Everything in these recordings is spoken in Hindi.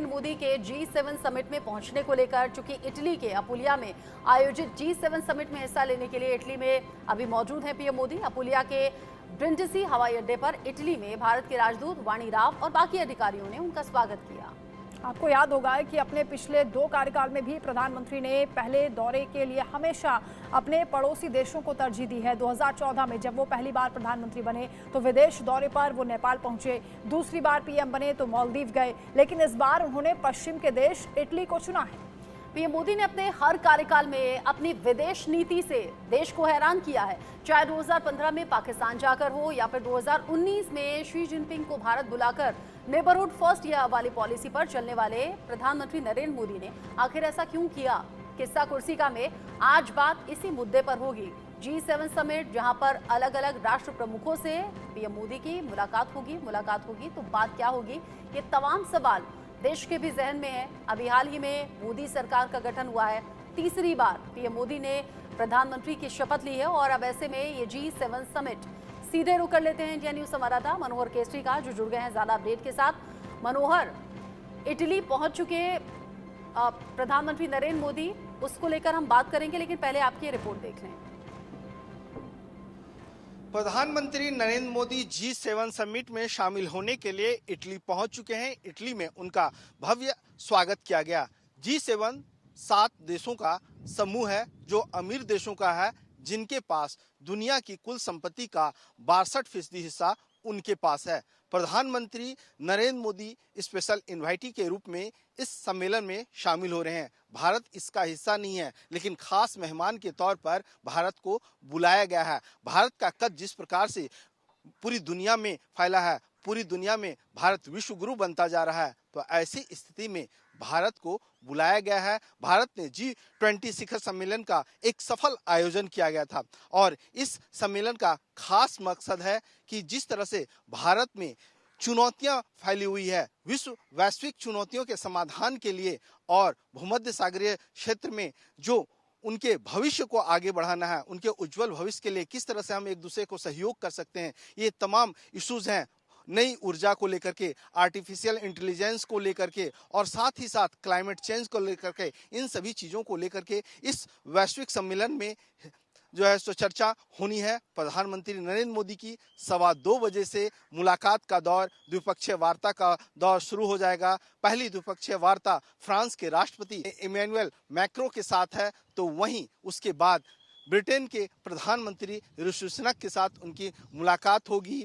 नरेंद्र मोदी के G7 समिट में पहुंचने को लेकर, चूंकि इटली के अपुलिया में आयोजित G7 समिट में हिस्सा लेने के लिए इटली में अभी मौजूद हैं पीएम मोदी। अपुलिया के ब्रिंडिसी हवाई अड्डे पर इटली में भारत के राजदूत वाणी राव और बाकी अधिकारियों ने उनका स्वागत किया। आपको याद होगा कि अपने पिछले 2 कार्यकाल में भी प्रधानमंत्री ने पहले दौरे के लिए हमेशा अपने पड़ोसी देशों को तरजीह दी है। 2014 में जब वो पहली बार प्रधानमंत्री बने तो विदेश दौरे पर वो नेपाल पहुंचे, दूसरी बार पीएम बने तो मालदीव गए, लेकिन इस बार उन्होंने पश्चिम के देश इटली को चुना है। पीएम मोदी ने अपने हर कार्यकाल में अपनी विदेश नीति से देश को हैरान किया है, चाहे 2015 में पाकिस्तान जाकर हो या फिर 2019 में शी जिनपिंग को भारत बुलाकर नेबरहुड फर्स्ट ईयर वाली पॉलिसी पर चलने वाले प्रधानमंत्री नरेंद्र मोदी ने आखिर ऐसा क्यों किया। किस्सा कुर्सी का में आज बात इसी मुद्दे पर होगी। G7 समिट जहां पर अलग अलग राष्ट्र प्रमुखों से पीएम मोदी की मुलाकात होगी तो बात क्या होगी, ये तमाम सवाल देश के भी जहन में है। अभी हाल ही में मोदी सरकार का गठन हुआ है, तीसरी बार पीएम मोदी ने प्रधानमंत्री की शपथ ली है और अब ऐसे में ये G7 समिट सीधे रुक कर लेते हैं इंडिया न्यूज संवाददाता मनोहर केसरी का, जो जुड़ गए हैं ज्यादा अपडेट के साथ। मनोहर, इटली पहुंच चुके प्रधानमंत्री नरेंद्र मोदी, उसको लेकर हम बात करेंगे, लेकिन पहले आपकी ये रिपोर्ट देख लें। प्रधानमंत्री नरेंद्र मोदी G7 समिट में शामिल होने के लिए इटली पहुंच चुके हैं। इटली में उनका भव्य स्वागत किया गया। G7 7 देशों का समूह है जो अमीर देशों का है, जिनके पास दुनिया की कुल संपत्ति का 62% हिस्सा उनके पास है। प्रधानमंत्री नरेंद्र मोदी स्पेशल इन्वाइटी के रूप में इस सम्मेलन में शामिल हो रहे हैं। भारत इसका हिस्सा नहीं है, लेकिन खास मेहमान के तौर पर भारत को बुलाया गया है। भारत का कद जिस प्रकार से पूरी दुनिया में फैला है, पूरी दुनिया में भारत विश्व गुरु बनता जा रहा है, तो ऐसी स्थिति में भारत को बुलाया गया है। भारत ने G20 शिखर सम्मेलन का एक सफल आयोजन किया गया था और इस सम्मेलन का खास मकसद है कि जिस तरह से भारत में चुनौतियां फैली हुई है, विश्व वैश्विक चुनौतियों के समाधान के लिए और भूमध्य सागरीय क्षेत्र में जो उनके भविष्य को आगे बढ़ाना है, उनके उज्जवल भविष्य के लिए किस तरह से हम एक दूसरे को सहयोग कर सकते हैं, ये तमाम इश्यूज हैं। नई ऊर्जा को लेकर के, आर्टिफिशियल इंटेलिजेंस को लेकर के और साथ ही साथ क्लाइमेट चेंज को लेकर के, इन सभी चीज़ों को लेकर के इस वैश्विक सम्मेलन में जो है सो चर्चा होनी है। प्रधानमंत्री नरेंद्र मोदी की 2:15 बजे से मुलाकात का दौर, द्विपक्षीय वार्ता का दौर शुरू हो जाएगा। पहली द्विपक्षीय वार्ता फ्रांस के राष्ट्रपति इमैनुअल मैक्रों के साथ है, तो वहीं उसके बाद ब्रिटेन के प्रधानमंत्री ऋषि सुनक के साथ उनकी मुलाकात होगी।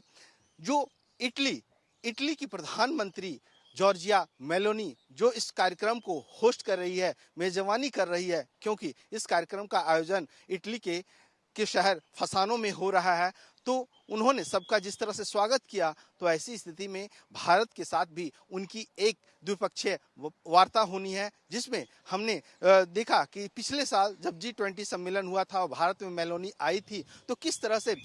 जो इटली की प्रधानमंत्री जॉर्जिया मेलोनी जो इस कार्यक्रम को होस्ट कर रही है, मेजबानी कर रही है, क्योंकि इस कार्यक्रम का आयोजन इटली के शहर फसानो में हो रहा है, तो उन्होंने सबका जिस तरह से स्वागत किया, तो ऐसी स्थिति में भारत के साथ भी उनकी एक द्विपक्षीय वार्ता होनी है, जिसमें हमने देखा कि पिछले साल जब G20 सम्मेलन हुआ था और भारत में मेलोनी आई थी, तो किस तरह से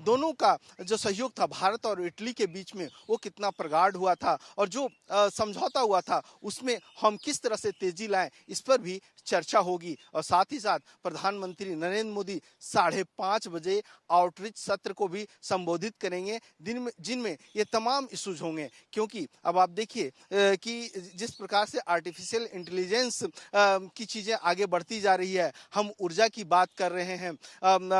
दोनों का जो सहयोग था भारत और इटली के बीच में वो कितना प्रगाढ़ हुआ था और जो समझौता हुआ था उसमें हम किस तरह से तेजी लाएं, इस पर भी चर्चा होगी। और साथ ही साथ प्रधानमंत्री नरेंद्र मोदी 5:30 बजे आउटरीच सत्र को भी संबोधित करेंगे, जिनमें ये तमाम इश्यूज होंगे। क्योंकि अब आप देखिए कि जिस प्रकार से आर्टिफिशियल इंटेलिजेंस की चीज़ें आगे बढ़ती जा रही है, हम ऊर्जा की बात कर रहे हैं,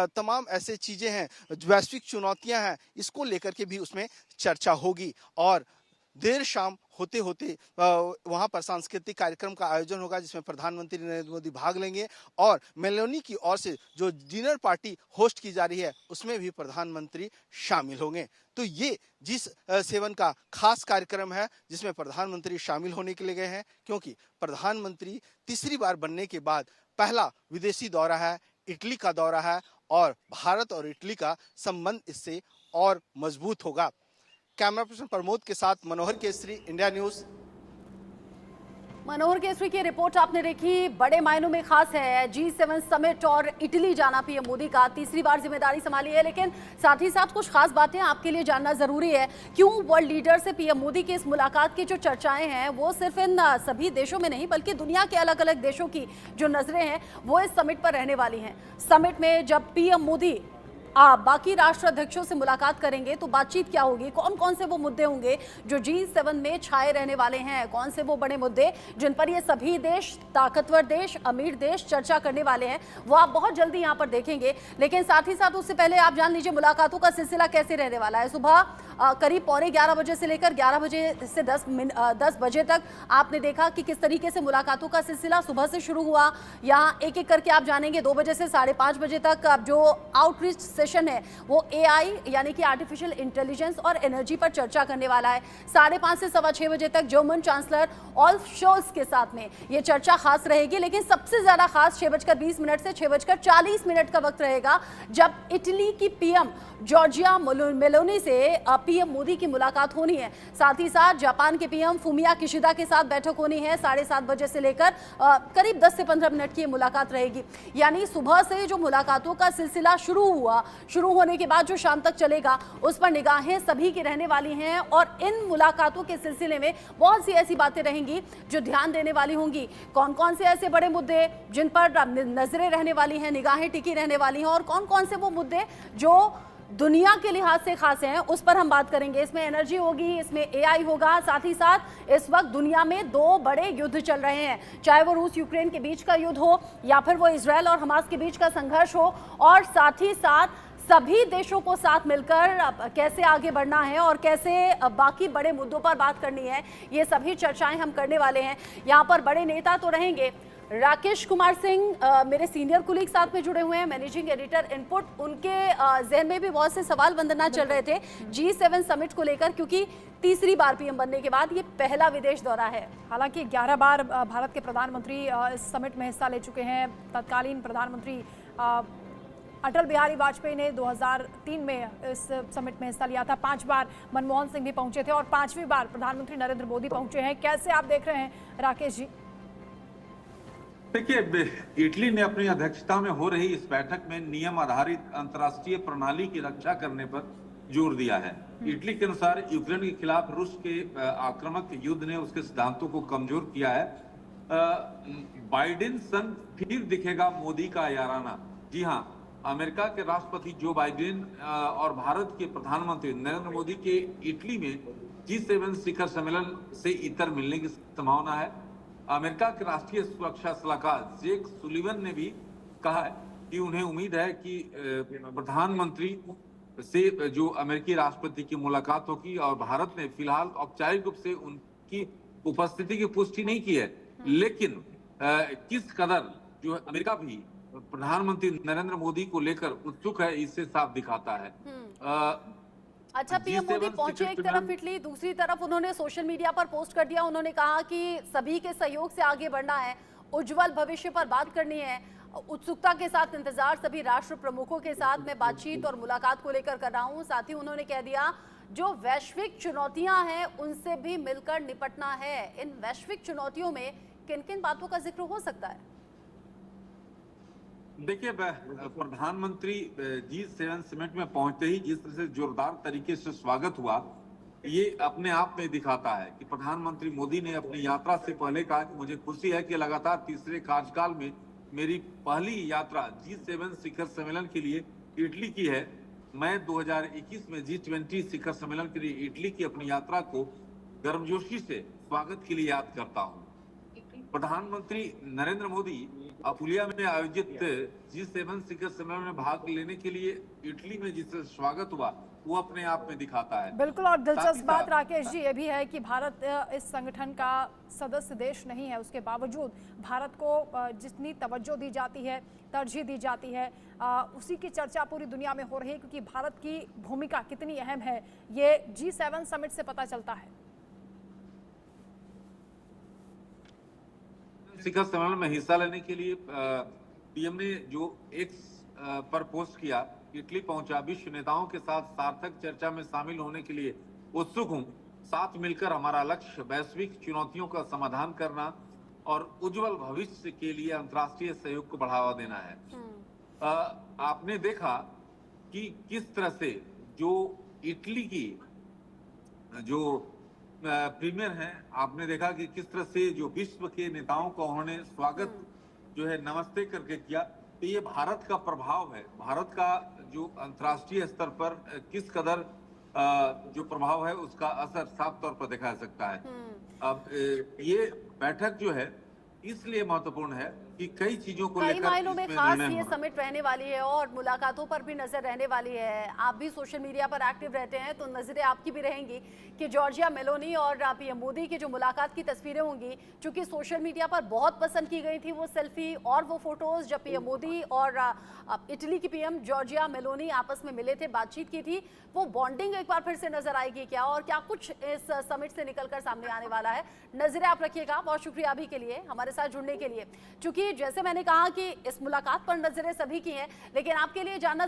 तमाम ऐसे चीज़ें हैं, वैश्विक चुनौतियां हैं, इसको लेकर के भी उसमें चर्चा होगी। और देर शाम होते होते वहाँ पर सांस्कृतिक कार्यक्रम का आयोजन होगा, जिसमें प्रधानमंत्री नरेंद्र मोदी भाग लेंगे और मेलोनी की ओर से जो डिनर पार्टी होस्ट की जा रही है उसमें भी प्रधानमंत्री शामिल होंगे। तो ये G7 का खास कार्यक्रम है जिसमें प्रधानमंत्री शामिल होने के लिए गए हैं, क्योंकि प्रधानमंत्री तीसरी बार बनने के बाद पहला विदेशी दौरा है, इटली का दौरा है और भारत और इटली का संबंध इससे और मजबूत होगा। कैमरा पर्सन प्रमोद के साथ मनोहर केसरी, इंडिया न्यूज। मनोहर केसरी की रिपोर्ट आपने देखी, बड़े मायनों में खास है। G7 समिट और इटली जाना पीएम मोदी का, तीसरी बार जिम्मेदारी संभाली है, लेकिन साथ ही साथ कुछ खास बातें आपके लिए जानना जरूरी है। क्यों वर्ल्ड लीडर से पीएम मोदी की इस मुलाकात की जो चर्चाएं हैं वो सिर्फ इन सभी देशों में नहीं बल्कि दुनिया के अलग अलग देशों की जो नजरें हैं वो इस समिट पर रहने वाली हैं। समिट में जब पीएम मोदी बाकी राष्ट्र अध्यक्षों से मुलाकात करेंगे तो बातचीत क्या होगी, कौन कौन से वो मुद्दे होंगे जो G7 में छाए रहने वाले हैं, कौन से वो बड़े मुद्दे जिन पर ये सभी देश, ताकतवर देश, अमीर देश चर्चा करने वाले हैं, वो आप बहुत जल्दी यहाँ पर देखेंगे। लेकिन साथ ही साथ उससे पहले आप जान लीजिए मुलाकातों का सिलसिला कैसे रहने वाला है। सुबह करीब 11:15 बजे से लेकर 11 बजे से 10 बजे तक आपने देखा कि किस तरीके से मुलाकातों का सिलसिला सुबह से शुरू हुआ। यहाँ एक एक करके आप जानेंगे। 2 बजे से 5:30 बजे तक अब जो आउटरीच सेशन है वो AI यानी कि आर्टिफिशियल इंटेलिजेंस और एनर्जी पर चर्चा करने वाला है। 5:30 से 6:15 बजे तक जर्मन चांसलर ओल्फ शोल्स के साथ में ये चर्चा खास रहेगी। लेकिन सबसे ज्यादा खास 6:20 से 6:40 का वक्त रहेगा जब इटली की PM जॉर्जिया मेलोनी से PM मोदी की मुलाकात होनी है। साथ ही साथ जापान के PM फुमिया किशिदा के साथ बैठक होनी है। 7:30 बजे से लेकर करीब 10 से 15 मिनट की मुलाकात रहेगी। यानी सुबह से जो मुलाकातों का सिलसिला शुरू होने के बाद जो शाम तक चलेगा उस पर निगाहें सभी की रहने वाली हैं। और इन मुलाकातों के सिलसिले में बहुत सी ऐसी बातें रहेंगी जो ध्यान देने वाली होंगी। कौन कौन से ऐसे बड़े मुद्दे जिन पर नजरें रहने वाली हैं, निगाहें टिकी रहने वाली हैं, और कौन कौन से वो मुद्दे जो दुनिया के लिहाज से खास हैं, उस पर हम बात करेंगे। इसमें एनर्जी होगी, इसमें AI होगा। साथ ही साथ इस वक्त दुनिया में 2 बड़े युद्ध चल रहे हैं, चाहे वो रूस यूक्रेन के बीच का युद्ध हो या फिर वो इजरायल और हमास के बीच का संघर्ष हो। और साथ ही साथ सभी देशों को साथ मिलकर कैसे आगे बढ़ना है और कैसे बाकी बड़े मुद्दों पर बात करनी है, ये सभी चर्चाएं हम करने वाले हैं। यहाँ पर बड़े नेता तो रहेंगे। राकेश कुमार सिंह मेरे सीनियर कुलीग साथ में जुड़े हुए हैं, मैनेजिंग एडिटर इनपुट। उनके जहन में भी बहुत से सवाल वंदना चल रहे थे G7 समिट को लेकर, क्योंकि तीसरी बार PM बनने के बाद ये पहला विदेश दौरा है। हालांकि 11 बार भारत के प्रधानमंत्री इस समिट में हिस्सा ले चुके हैं। तत्कालीन प्रधानमंत्री अटल बिहारी वाजपेयी ने 2003 में इस समिट में हिस्सा लिया था। 5 बार मनमोहन सिंह भी पहुंचे थे और 5वीं बार प्रधानमंत्री नरेंद्र मोदी पहुंचे हैं। कैसे आप देख रहे हैं राकेश जी? देखिए, इटली ने अपनी अध्यक्षता में हो रही इस बैठक में नियम आधारित अंतर्राष्ट्रीय प्रणाली की रक्षा करने पर जोर दिया है। इटली के अनुसार यूक्रेन के खिलाफ रूस के आक्रामक युद्ध ने उसके सिद्धांतों को कमजोर किया है। बाइडेन संग फिर दिखेगा मोदी का याराना। जी हाँ, अमेरिका के राष्ट्रपति जो बाइडेन और भारत के प्रधानमंत्री नरेंद्र मोदी के इटली में G7 शिखर सम्मेलन से इतर मिलने की संभावना है। अमेरिका के राष्ट्रीय सुरक्षा सलाहकार जेक सुलिवन ने भी कहा है कि उन्हें उम्मीद है कि प्रधानमंत्री से जो अमेरिकी राष्ट्रपति की मुलाकात होगी, और भारत ने फिलहाल औपचारिक रूप से उनकी उपस्थिति की पुष्टि नहीं की है। लेकिन किस कदर जो अमेरिका भी प्रधानमंत्री नरेंद्र मोदी को लेकर उत्सुक है, इससे साफ दिखाता है। अच्छा, PM मोदी पहुंचे एक तरफ इटली, दूसरी तरफ उन्होंने सोशल मीडिया पर पोस्ट कर दिया। उन्होंने कहा कि सभी के सहयोग से आगे बढ़ना है, उज्जवल भविष्य पर बात करनी है, उत्सुकता के साथ इंतजार सभी राष्ट्र प्रमुखों के साथ मैं बातचीत और मुलाकात को लेकर कर रहा हूं। साथ ही उन्होंने कह दिया जो वैश्विक चुनौतियां हैं उनसे भी मिलकर निपटना है। इन वैश्विक चुनौतियों में किन किन बातों का जिक्र हो सकता है? देखिए, प्रधानमंत्री G7 समिट में पहुंचते ही जिस तरह से जोरदार तरीके से स्वागत हुआ, ये अपने आप में दिखाता है कि प्रधानमंत्री मोदी ने अपनी यात्रा से पहले कहा कि मुझे खुशी है कि लगातार तीसरे कार्यकाल में मेरी पहली यात्रा G7 शिखर सम्मेलन के लिए इटली की है। मैं 2021 में G20 शिखर सम्मेलन के लिए इटली की अपनी यात्रा को गर्मजोशी से स्वागत के लिए याद करता हूँ। प्रधानमंत्री नरेंद्र मोदी अपुलिया में आयोजित G7 शिखर सम्मेलन में भाग लेने के लिए इटली में जिससे स्वागत हुआ, वो अपने आप में दिखाता है। बिल्कुल, और दिलचस्प बात राकेश जी ये भी है कि भारत इस संगठन का सदस्य देश नहीं है, उसके बावजूद भारत को जितनी तवज्जो दी जाती है, तरजीह दी जाती है, उसी की चर्चा पूरी दुनिया में हो रही है, क्योंकि भारत की भूमिका कितनी अहम है ये G7 समिट से पता चलता है। शिखर सम्मेलन में हिस्सा लेने के लिए PM ने जो X पर पोस्ट किया, इटली पहुंचा, विश्व नेताओं के साथ सार्थक चर्चा में शामिल होने के लिए उत्सुक हूं। साथ मिलकर हमारा लक्ष्य वैश्विक चुनौतियों का समाधान करना और उज्जवल भविष्य के लिए अंतर्राष्ट्रीय सहयोग को बढ़ावा देना है। आपने देखा कि किस तरह से जो इटली की जो प्रीमियर हैं, आपने देखा कि किस तरह से जो विश्व के नेताओं का उन्होंने स्वागत जो है नमस्ते करके किया। तो ये भारत का प्रभाव है, भारत का जो अंतर्राष्ट्रीय स्तर पर किस कदर जो प्रभाव है उसका असर साफ तौर पर देखा जा सकता है। अब ये बैठक जो है इसलिए महत्वपूर्ण है कि कई चीजों को कई लेकर मायनों में इसमें खास निर्णय ये होना। समिट रहने वाली है और मुलाकातों पर भी नजर रहने वाली है। आप भी सोशल मीडिया पर एक्टिव रहते हैं तो नजरें आपकी भी रहेंगी कि जॉर्जिया मेलोनी और पीएम मोदी की जो मुलाकात की तस्वीरें होंगी, चूंकि सोशल मीडिया पर बहुत पसंद की गई थी वो सेल्फी और वो फोटोज जब पीएम मोदी और इटली की पीएम जॉर्जिया मेलोनी आपस में मिले थे, बातचीत की थी, वो बॉन्डिंग एक बार फिर से नजर आएगी क्या, और क्या कुछ इस समिट से निकलकर सामने आने वाला है। नजरें आप रखिएगा। बहुत शुक्रिया अभी के लिए हमारे साथ जुड़ने के लिए। चूंकि जैसे मैंने कहा कि इस मुलाकात पर नजरें सभी की हैं, लेकिन आपके लिए जानना